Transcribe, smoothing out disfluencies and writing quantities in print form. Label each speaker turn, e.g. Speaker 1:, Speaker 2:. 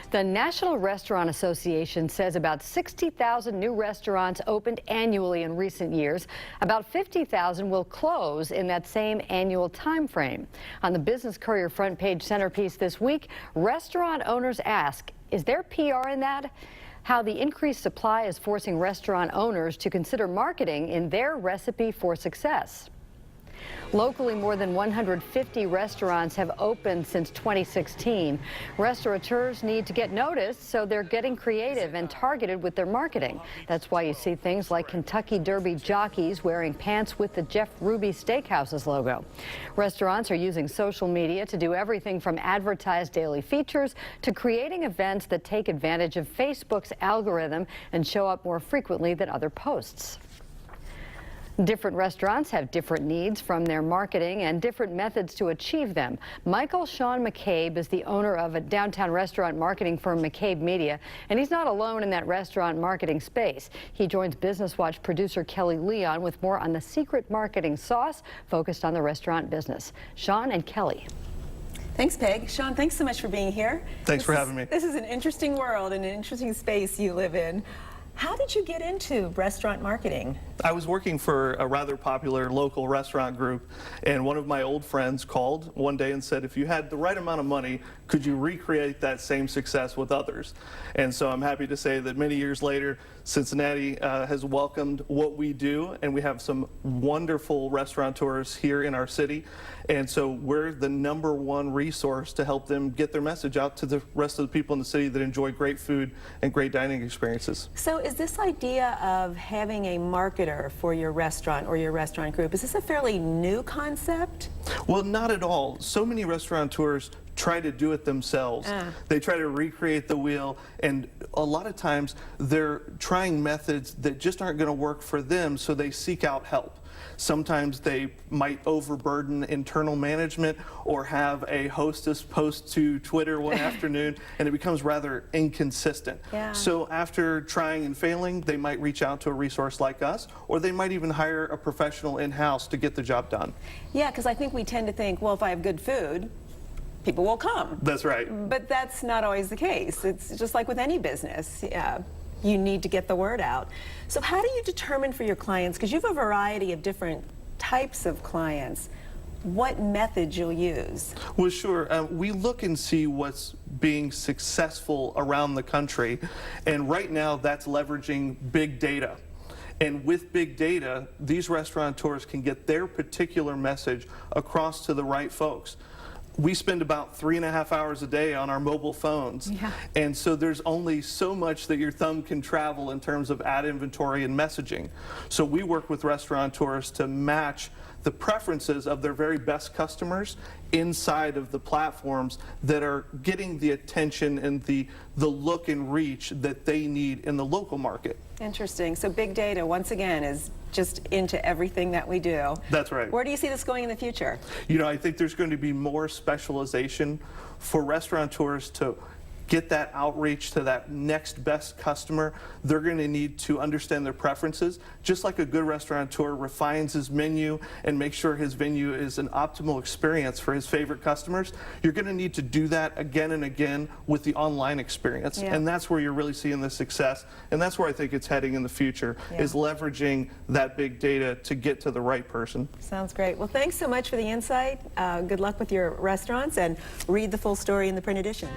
Speaker 1: The National Restaurant Association says about 60,000 new restaurants opened annually in recent years. About 50,000 will close in that same annual time frame. On the Business Courier front page centerpiece this week, restaurant owners ask, is there PR in that? How the increased supply is forcing restaurant owners to consider marketing in their recipe for success. Locally, more than 150 restaurants have opened since 2016. Restaurateurs need to get noticed, so they're getting creative and targeted with their marketing. That's why you see things like Kentucky Derby jockeys wearing pants with the Jeff Ruby Steakhouse's logo. Restaurants are using social media to do everything from advertise daily features to creating events that take advantage of Facebook's algorithm and show up more frequently than other posts. Different restaurants have different needs from their marketing and different methods to achieve them. Michael Sean McCabe is the owner of a downtown restaurant marketing firm, McCabe Media, and he's not alone in that restaurant marketing space. He joins Business Watch producer Kelly Leon with more on the secret marketing sauce focused on the restaurant business. Sean and Kelly.
Speaker 2: Thanks, Peg. Sean, thanks so much for being here.
Speaker 3: Thanks for having me.
Speaker 2: This is an interesting world and an interesting space you live in. How did you get into restaurant marketing?
Speaker 3: I was working for a rather popular local restaurant group, and one of my old friends called one day and said, if you had the right amount of money, could you recreate that same success with others? And so I'm happy to say that many years later, Cincinnati has welcomed what we do, and we have some wonderful restaurateurs here in our city. And so we're the #1 resource to help them get their message out to the rest of the people in the city that enjoy great food and great dining experiences.
Speaker 2: So is this idea of having a marketer for your restaurant or your restaurant group, is this a fairly new concept?
Speaker 3: Well, not at all. So many restaurateurs try to do it themselves. They try to recreate the wheel, and a lot of times they're trying methods that just aren't going to work for them, so they seek out help. Sometimes they might overburden internal management or have a hostess post to Twitter one afternoon, and it becomes rather inconsistent. So after trying and failing, they might reach out to a resource like us, or they might even hire a professional in-house to get the job done. Yeah,
Speaker 2: because I think we tend to think, well, if I have good food, people will come.
Speaker 3: That's right.
Speaker 2: But that's not always the case. It's just like with any business. You need to get the word out. So how do you determine for your clients, because you have a variety of different types of clients, what method you'll use?
Speaker 3: Well, sure. We look and see what's being successful around the country, and right now that's leveraging big data. And with big data, these restaurateurs can get their particular message across to the right folks. We spend about 3.5 hours a day on our mobile phones. And so there's only so much that your thumb can travel in terms of ad inventory and messaging. So we work with restaurateurs to match the preferences of their very best customers inside of the platforms that are getting the attention and the look and reach that they need in the local market.
Speaker 2: Interesting. So big data, once again, is just into everything that we do.
Speaker 3: That's right.
Speaker 2: Where do you see this going in the future?
Speaker 3: You know, I think there's going to be more specialization for restaurateurs to get that outreach to that next best customer. They're going to need to understand their preferences. Just like a good restaurateur refines his menu and makes sure his venue is an optimal experience for his favorite customers, you're going to need to do that again and again with the online experience. And that's where you're really seeing the success, and that's where I think it's heading in the future, is leveraging that big data to get to the right person.
Speaker 2: Sounds great. Well, thanks so much for the insight. Good luck with your restaurants, and read the full story in the print edition.